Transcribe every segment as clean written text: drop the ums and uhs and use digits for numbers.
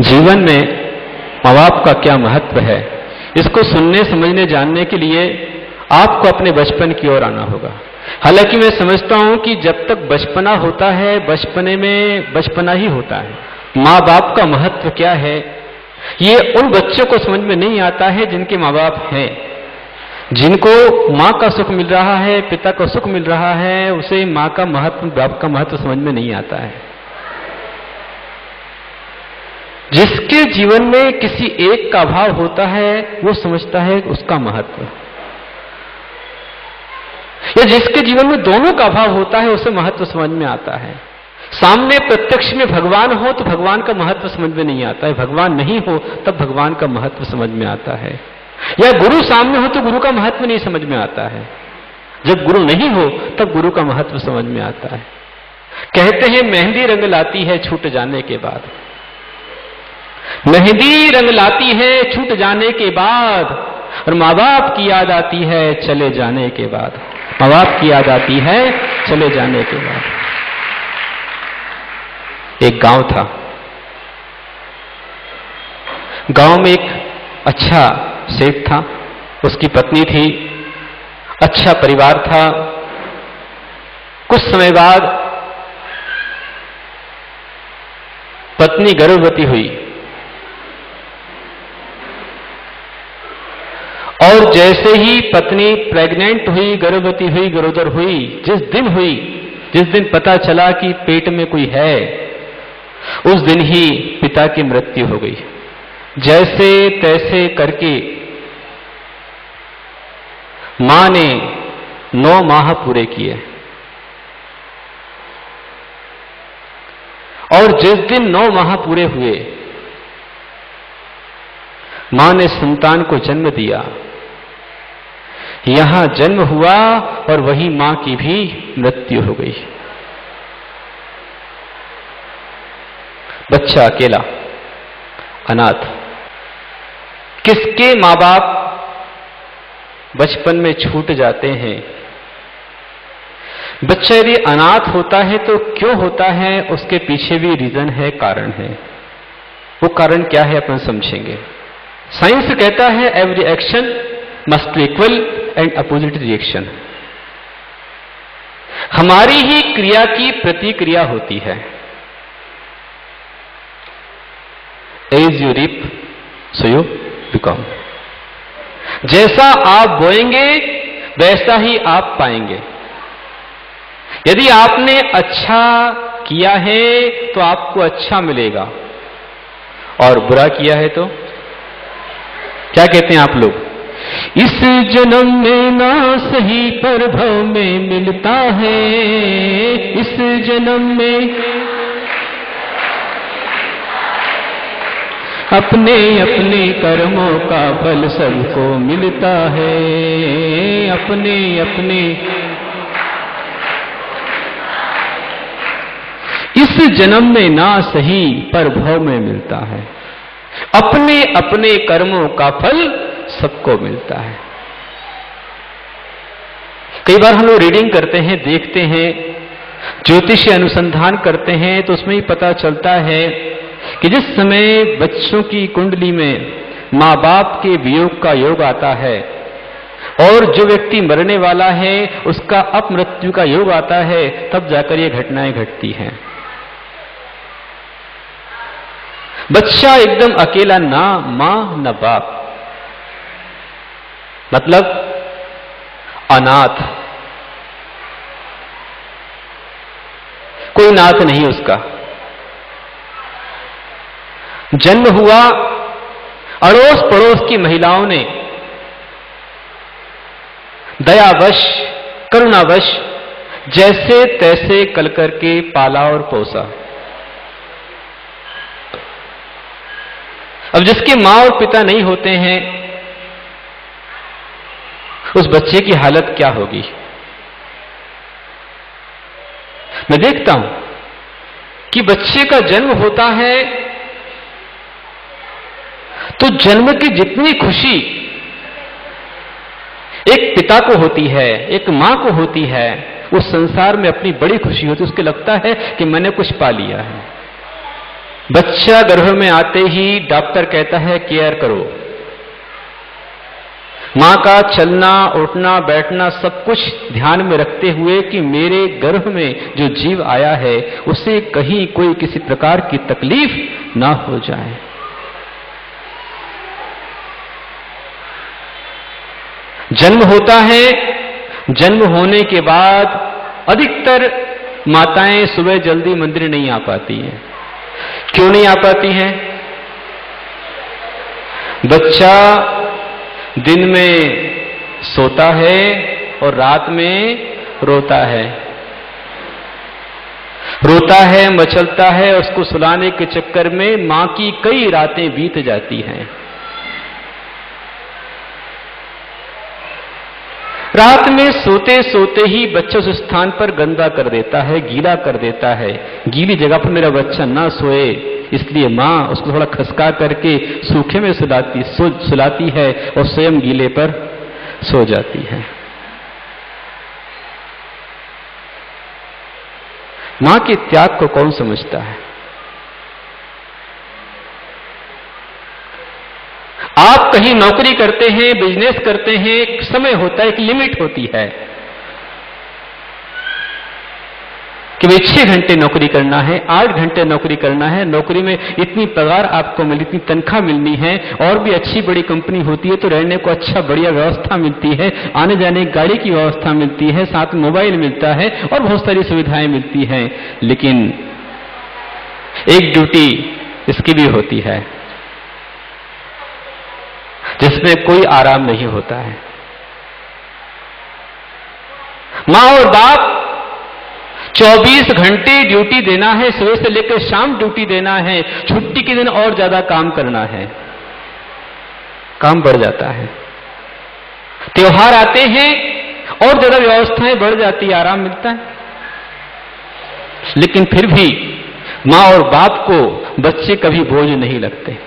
जीवन में माँ बाप का क्या महत्व है, इसको सुनने समझने जानने के लिए आपको अपने बचपन की ओर आना होगा। हालांकि मैं समझता हूं कि जब तक बचपना होता है, बचपने में बचपना ही होता है। माँ बाप का महत्व क्या है, ये उन बच्चों को समझ में नहीं आता है जिनके माँ बाप हैं। जिनको माँ का सुख मिल रहा है, पिता का सुख मिल रहा है, उसे माँ का महत्व, बाप का महत्व समझ में नहीं आता है। जिसके जीवन में किसी एक का अभाव होता है वो समझता है उसका महत्व, या जिसके जीवन में दोनों का अभाव होता है उसे महत्व समझ में आता है। सामने प्रत्यक्ष में भगवान हो तो भगवान का महत्व समझ में नहीं आता है, भगवान नहीं हो तब भगवान का महत्व समझ में आता है। या गुरु सामने हो तो गुरु का महत्व नहीं समझ में आता है, जब गुरु नहीं हो तब गुरु का महत्व समझ में आता है। कहते हैं मेहंदी रंग लाती है छूट जाने के बाद, मेहंदी रंग लाती है छूट जाने के बाद, और माँ बाप की याद आती है चले जाने के बाद। माँ बाप की याद आती है चले जाने के बाद। एक गांव था, गांव में एक अच्छा सेठ था, उसकी पत्नी थी, अच्छा परिवार था। कुछ समय बाद पत्नी गर्भवती हुई, और जैसे ही पत्नी प्रेग्नेंट हुई, गर्भवती हुई, गरोदर हुई, जिस दिन पता चला कि पेट में कोई है, उस दिन ही पिता की मृत्यु हो गई। जैसे तैसे करके मां ने 9 माह पूरे किए, और जिस दिन 9 माह पूरे हुए मां ने संतान को जन्म दिया। यहां जन्म हुआ और वही मां की भी मृत्यु हो गई। बच्चा अकेला, अनाथ। किसके मां बाप बचपन में छूट जाते हैं? बच्चा यदि अनाथ होता है तो क्यों होता है, उसके पीछे भी रीजन है, कारण है। वो कारण क्या है अपन समझेंगे। साइंस कहता है every action must equal and opposite reaction. हमारी ही क्रिया की प्रतिक्रिया होती है। As you reap so you become. जैसा आप बोएंगे वैसा ही आप पाएंगे। यदि आपने अच्छा किया है तो आपको अच्छा मिलेगा, और बुरा किया है तो क्या कहते हैं आप लोग? इस जन्म में ना सही पर भव में मिलता है, इस जन्म में अपने अपने कर्मों का फल सबको मिलता है, अपने अपने। इस जन्म में ना सही पर भव में मिलता है, अपने अपने कर्मों का फल सबको मिलता है। कई बार हम लोग रीडिंग करते हैं, देखते हैं, ज्योतिषीय अनुसंधान करते हैं, तो उसमें ही पता चलता है कि जिस समय बच्चों की कुंडली में मां बाप के वियोग का योग आता है, और जो व्यक्ति मरने वाला है उसका अपमृत्यु का योग आता है, तब जाकर ये घटनाएं घटती हैं। बच्चा एकदम अकेला, ना मां न बाप, मतलब अनाथ, कोई नाथ नहीं उसका। जन्म हुआ, अड़ोस पड़ोस की महिलाओं ने दयावश, करुणावश जैसे तैसे कल करके पाला और पोसा। अब जिसके मां और पिता नहीं होते हैं, उस बच्चे की हालत क्या होगी? मैं देखता हूं कि बच्चे का जन्म होता है तो जन्म की जितनी खुशी एक पिता को होती है, एक मां को होती है, उस संसार में अपनी बड़ी खुशी होती है। उसको लगता है कि मैंने कुछ पा लिया है, बच्चा गर्भ में आते ही डॉक्टर कहता है केयर करो। मां का चलना उठना बैठना सब कुछ ध्यान में रखते हुए कि मेरे गर्भ में जो जीव आया है उसे कहीं कोई किसी प्रकार की तकलीफ ना हो जाए। जन्म होता है, जन्म होने के बाद अधिकतर माताएं सुबह जल्दी मंदिर नहीं आ पाती हैं। क्यों नहीं आ पाती हैं? बच्चा दिन में सोता है और रात में रोता है, मचलता है। उसको सुलाने के चक्कर में मां की कई रातें बीत जाती हैं। रात में सोते सोते ही बच्चा उस स्थान पर गंदा कर देता है, गीला कर देता है। गीली जगह पर मेरा बच्चा ना सोए, इसलिए मां उसको थोड़ा खसका करके सूखे में सुलाती है और स्वयं गीले पर सो जाती है। मां के त्याग को कौन समझता है? आप कहीं नौकरी करते हैं, बिजनेस करते हैं, एक समय होता है, एक लिमिट होती है कि भाई 6 घंटे नौकरी करना है, 8 घंटे नौकरी करना है। नौकरी में इतनी पगार आपको मिली, इतनी तनख्वाह मिलनी है। और भी अच्छी बड़ी कंपनी होती है तो रहने को अच्छा बढ़िया व्यवस्था मिलती है, आने जाने की गाड़ी की व्यवस्था मिलती है, साथ में मोबाइल मिलता है और बहुत सारी सुविधाएं मिलती हैं। लेकिन एक ड्यूटी इसकी भी होती है जिसमें कोई आराम नहीं होता है। मां और बाप 24 घंटे ड्यूटी देना है, सुबह से लेकर शाम ड्यूटी देना है। छुट्टी के दिन और ज्यादा काम करना है, काम बढ़ जाता है। त्योहार आते हैं और ज्यादा व्यवस्थाएं बढ़ जाती है, आराम मिलता है। लेकिन फिर भी मां और बाप को बच्चे कभी बोझ नहीं लगते।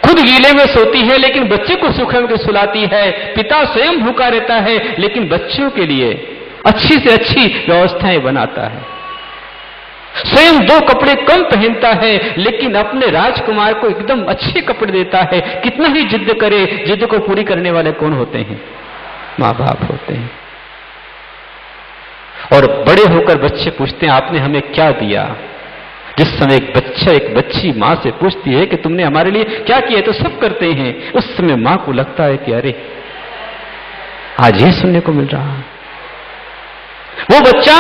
खुद गीले में सोती है लेकिन बच्चे को सूखे में सुलाती है। पिता स्वयं भूखा रहता है लेकिन बच्चों के लिए अच्छी से अच्छी व्यवस्थाएं बनाता है। स्वयं 2 कपड़े कम पहनता है लेकिन अपने राजकुमार को एकदम अच्छे कपड़े देता है। कितना ही जिद करे, जिद को पूरी करने वाले कौन होते हैं? मां बाप होते हैं। और बड़े होकर बच्चे पूछते हैं आपने हमें क्या दिया? जिस समय एक बच्चा एक बच्ची मां से पूछती है कि तुमने हमारे लिए क्या किया, तो सब करते हैं। उस समय मां को लगता है कि अरे आज ये सुनने को मिल रहा है। वो बच्चा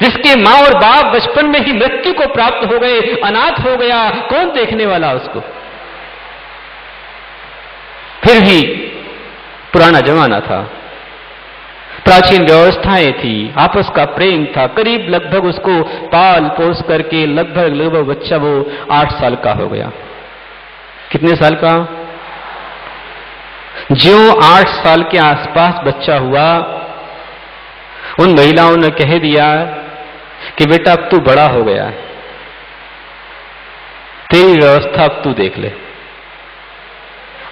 जिसके मां और बाप बचपन में ही मृत्यु को प्राप्त हो गए, अनाथ हो गया, कौन देखने वाला उसको? फिर भी पुराना जमाना था, प्राचीन व्यवस्थाएं थी, आपस का प्रेम था। करीब लगभग उसको पाल पोस करके लगभग बच्चा वो 8 साल का हो गया। कितने साल का? ज्यों 8 साल के आसपास बच्चा हुआ, उन महिलाओं ने कह दिया कि बेटा अब तू बड़ा हो गया है, तेरी व्यवस्था अब तू देख ले।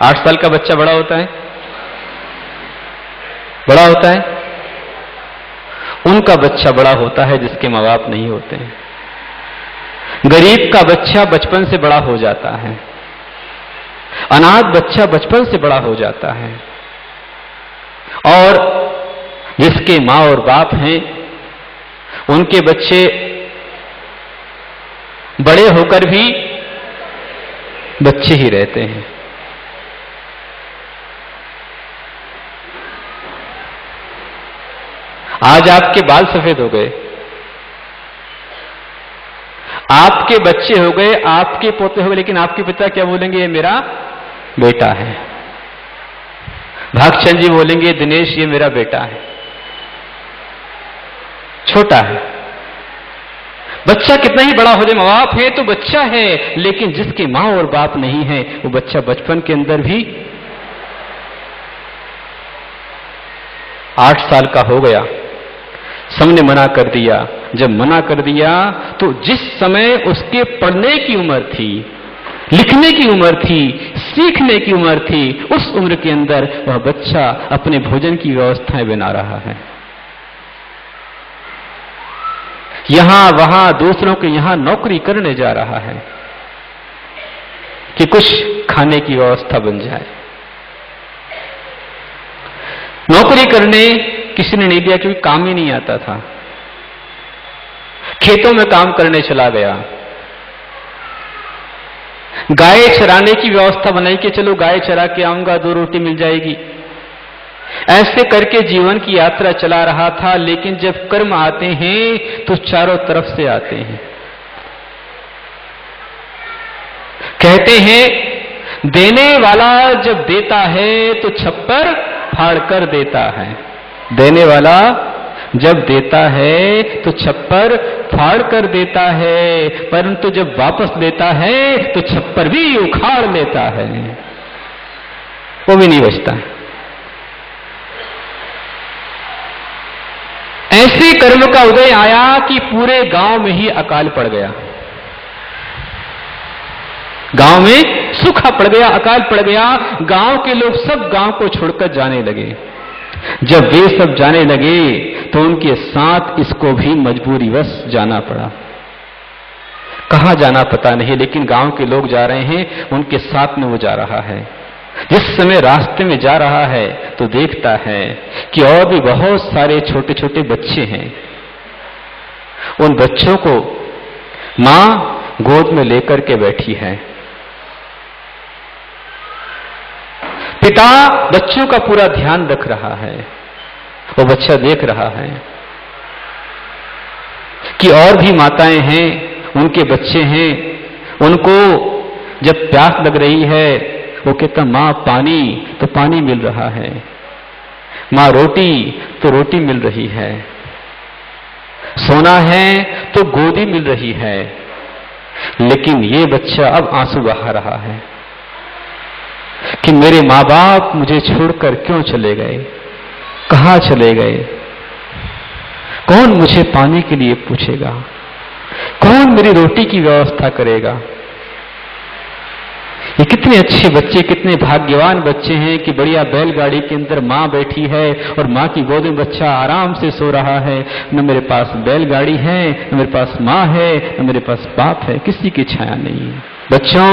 8 साल का बच्चा बड़ा होता है? बड़ा होता है? उनका बच्चा बड़ा होता है जिसके मां बाप नहीं होते हैं। गरीब का बच्चा बचपन से बड़ा हो जाता है, अनाथ बच्चा बचपन से बड़ा हो जाता है। और जिसके मां और बाप हैं उनके बच्चे बड़े होकर भी बच्चे ही रहते हैं। आज आपके बाल सफेद हो गए, आपके बच्चे हो गए, आपके पोते हो गए, लेकिन आपके पिता क्या बोलेंगे? ये मेरा बेटा है। भागचंद जी बोलेंगे दिनेश ये मेरा बेटा है। छोटा है बच्चा, कितना ही बड़ा हो जाए, मां बाप है तो बच्चा है। लेकिन जिसके मां और बाप नहीं है वो बच्चा बचपन के अंदर भी 8 साल का हो गया। सबने मना कर दिया। जब मना कर दिया तो जिस समय उसके पढ़ने की उम्र थी, लिखने की उम्र थी, सीखने की उम्र थी, उस उम्र के अंदर वह बच्चा अपने भोजन की व्यवस्थाएं बना रहा है। यहां वहां दूसरों के यहां नौकरी करने जा रहा है कि कुछ खाने की व्यवस्था बन जाए। नौकरी करने किसी ने नहीं दिया क्योंकि काम ही नहीं आता था। खेतों में काम करने चला गया। गाय चराने की व्यवस्था बनाई कि चलो गाय चरा के आऊंगा, 2 रोटी मिल जाएगी। ऐसे करके जीवन की यात्रा चला रहा था, लेकिन जब कर्म आते हैं तो चारों तरफ से आते हैं। कहते हैं देने वाला जब देता है तो छप्पर फाड़ कर देता है। देने वाला जब देता है तो छप्पर फाड़ कर देता है, परंतु जब वापस लेता है तो छप्पर भी उखाड़ लेता है, वो भी नहीं बचता। ऐसे कर्म का उदय आया कि पूरे गांव में ही अकाल पड़ गया। गांव में सूखा पड़ गया, अकाल पड़ गया। गांव के लोग सब गांव को छोड़कर जाने लगे। जब वे सब जाने लगे तो उनके साथ इसको भी मजबूरीवश जाना पड़ा। कहां जाना पता नहीं, लेकिन गांव के लोग जा रहे हैं, उनके साथ में वो जा रहा है। जिस समय रास्ते में जा रहा है तो देखता है कि और भी बहुत सारे छोटे छोटे बच्चे हैं। उन बच्चों को मां गोद में लेकर के बैठी है। पिता बच्चों का पूरा ध्यान रख रहा है। वो बच्चा देख रहा है कि और भी माताएं हैं, उनके बच्चे हैं। उनको जब प्यास लग रही है वो कहता मां पानी, तो पानी मिल रहा है। मां रोटी, तो रोटी मिल रही है। सोना है तो गोदी मिल रही है। लेकिन ये बच्चा अब आंसू बहा रहा है कि मेरे मां बाप मुझे छोड़कर क्यों चले गए, कहां चले गए, कौन मुझे पानी के लिए पूछेगा, कौन मेरी रोटी की व्यवस्था करेगा। ये कितने अच्छे बच्चे, कितने भाग्यवान बच्चे हैं कि बढ़िया बैलगाड़ी के अंदर मां बैठी है और मां की गोद में बच्चा आराम से सो रहा है। न मेरे पास बैलगाड़ी है, न मेरे पास मां है, न मेरे पास बाप है, किसी की छाया नहीं है। बच्चों,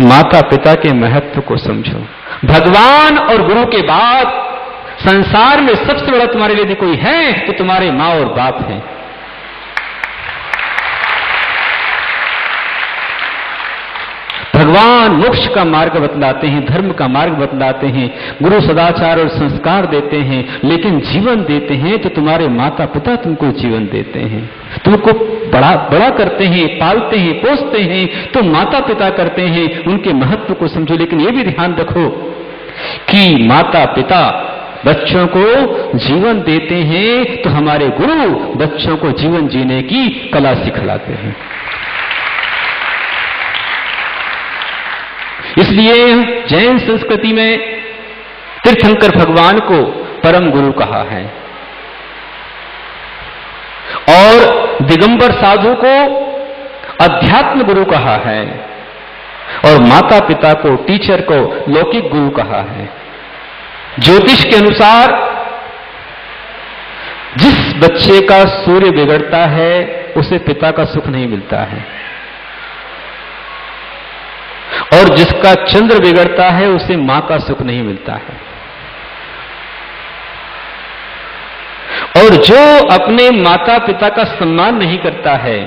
माता पिता के महत्व को समझो। भगवान और गुरु के बाद संसार में सबसे बड़ा तुम्हारे लिए यदि कोई है तो तुम्हारे मां और बाप हैं। भगवान मोक्ष का मार्ग बतलाते हैं, धर्म का मार्ग बतलाते हैं, गुरु सदाचार और संस्कार देते हैं, लेकिन जीवन देते हैं तो तुम्हारे माता पिता तुमको जीवन देते हैं, तुमको बड़ा करते हैं, पालते हैं, पोसते हैं, तो माता पिता करते हैं। उनके महत्व को समझो। लेकिन ये भी ध्यान रखो कि माता पिता बच्चों को जीवन देते हैं तो हमारे गुरु बच्चों को जीवन जीने की कला सिखलाते हैं। इसलिए जैन संस्कृति में तीर्थंकर भगवान को परम गुरु कहा है और दिगंबर साधु को अध्यात्म गुरु कहा है और माता पिता को, टीचर को लौकिक गुरु कहा है। ज्योतिष के अनुसार जिस बच्चे का सूर्य बिगड़ता है उसे पिता का सुख नहीं मिलता है और जिसका चंद्र बिगड़ता है उसे मां का सुख नहीं मिलता है। और जो अपने माता पिता का सम्मान नहीं करता है,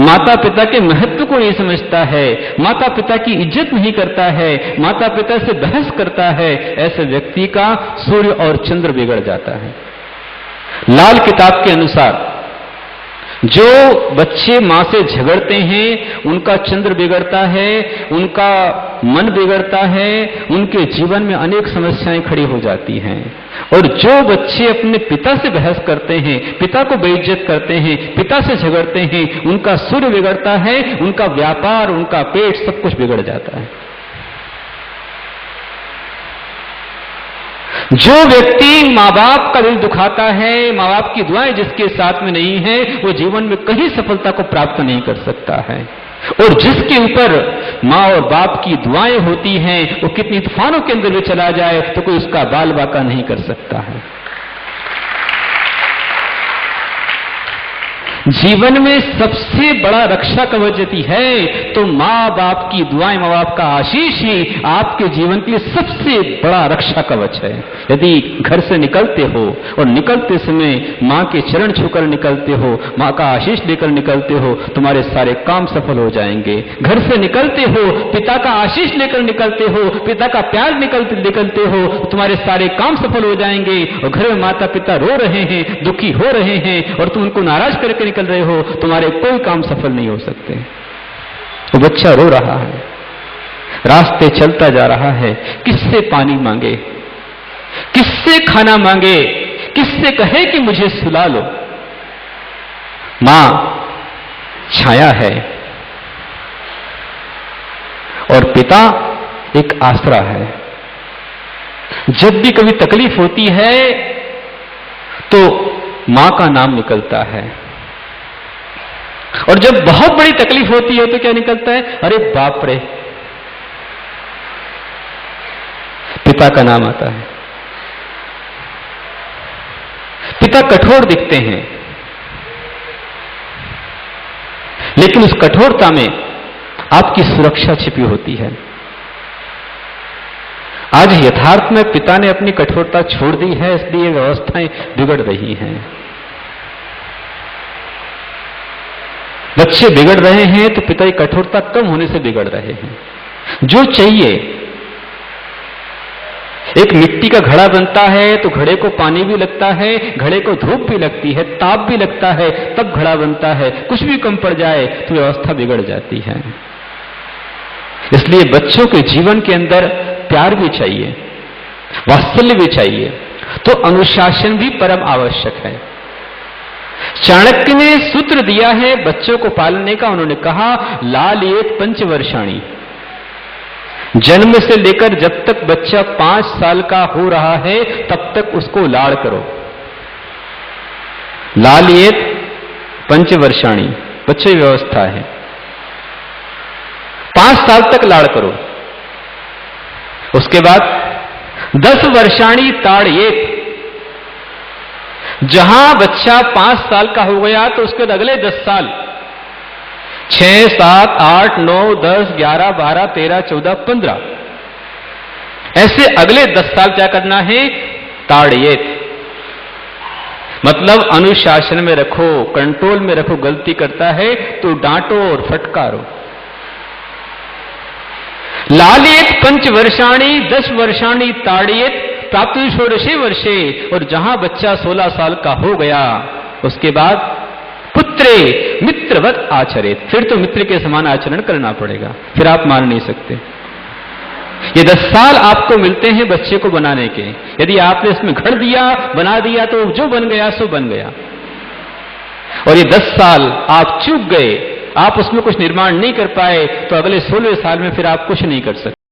माता पिता के महत्व को नहीं समझता है, माता पिता की इज्जत नहीं करता है, माता पिता से बहस करता है, ऐसे व्यक्ति का सूर्य और चंद्र बिगड़ जाता है। लाल किताब के अनुसार जो बच्चे मां से झगड़ते हैं उनका चंद्र बिगड़ता है, उनका मन बिगड़ता है, उनके जीवन में अनेक समस्याएं खड़ी हो जाती हैं। और जो बच्चे अपने पिता से बहस करते हैं, पिता को बेइज्जत करते हैं, पिता से झगड़ते हैं, उनका सूर्य बिगड़ता है, उनका व्यापार, उनका पेट, सब कुछ बिगड़ जाता है। जो व्यक्ति माँ बाप का दिल दुखाता है, माँ बाप की दुआएं जिसके साथ में नहीं है, वो जीवन में कहीं सफलता को प्राप्त नहीं कर सकता है। और जिसके ऊपर माँ और बाप की दुआएं होती हैं, वो कितनी तूफानों के अंदर भी चला जाए तो कोई उसका बाल बाका नहीं कर सकता है। जीवन में सबसे बड़ा रक्षा कवच यदि है तो माँ बाप की दुआएं, माँ बाप का आशीष ही आपके जीवन के लिए सबसे बड़ा रक्षा कवच है। यदि घर से निकलते हो और निकलते समय माँ के चरण छूकर निकलते हो, माँ का आशीष लेकर निकलते हो, तुम्हारे सारे काम सफल हो जाएंगे। घर से निकलते हो, पिता का आशीष लेकर निकलते हो, पिता का प्यार निकलते हो, तुम्हारे सारे काम सफल हो जाएंगे। और घर में माता पिता रो रहे हैं, दुखी हो रहे हैं और तुम उनको नाराज करके निकल रहे हो, तुम्हारे कोई काम सफल नहीं हो सकते। वो बच्चा रो रहा है, रास्ते चलता जा रहा है, किससे पानी मांगे, किससे खाना मांगे, किससे कहे कि मुझे सुला लो। मां छाया है और पिता एक आसरा है। जब भी कभी तकलीफ होती है तो मां का नाम निकलता है, और जब बहुत बड़ी तकलीफ होती है तो क्या निकलता है? अरे बाप रे, पिता का नाम आता है। पिता कठोर दिखते हैं, लेकिन उस कठोरता में आपकी सुरक्षा छिपी होती है। आज यथार्थ में पिता ने अपनी कठोरता छोड़ दी है, इसलिए व्यवस्थाएं बिगड़ रही हैं। बच्चे बिगड़ रहे हैं तो पिता की कठोरता कम होने से बिगड़ रहे हैं। जो चाहिए, एक मिट्टी का घड़ा बनता है तो घड़े को पानी भी लगता है, घड़े को धूप भी लगती है, ताप भी लगता है, तब घड़ा बनता है। कुछ भी कम पड़ जाए तो व्यवस्था बिगड़ जाती है। इसलिए बच्चों के जीवन के अंदर प्यार भी चाहिए, वात्सल्य भी चाहिए, तो अनुशासन भी परम आवश्यक है। चाणक्य ने सूत्र दिया है बच्चों को पालने का। उन्होंने कहा, लालयेत पंचवर्षाणि। जन्म से लेकर जब तक बच्चा 5 साल का हो रहा है तब तक उसको लाड़ करो। लालयेत पंचवर्षाणि, बच्चे व्यवस्था है। 5 साल तक लाड़ करो। उसके बाद 10 वर्षाणि ताड़येत। जहां बच्चा 5 साल का हो गया तो उसके बाद अगले 10 साल 6, 7, 8, 9, 10, 11, 12, 13, 14, 15 ऐसे अगले 10 साल क्या करना है? ताड़येत, मतलब अनुशासन में रखो, कंट्रोल में रखो। गलती करता है तो डांटो और फटकारो। लालयेत पंचवर्षाणि 10 वर्षाणि ताड़येत प्राप्त षोडशे वर्षे। और जहां बच्चा 16 साल का हो गया उसके बाद पुत्रे मित्रवत आचरेत। फिर तो मित्र के समान आचरण करना पड़ेगा, फिर आप मान नहीं सकते। ये 10 साल आपको मिलते हैं बच्चे को बनाने के। यदि आपने इसमें घड़ दिया, बना दिया तो जो बन गया सो बन गया। और ये 10 साल आप चूक गए, आप उसमें कुछ निर्माण नहीं कर पाए, तो अगले 16 साल में फिर आप कुछ नहीं कर सकते।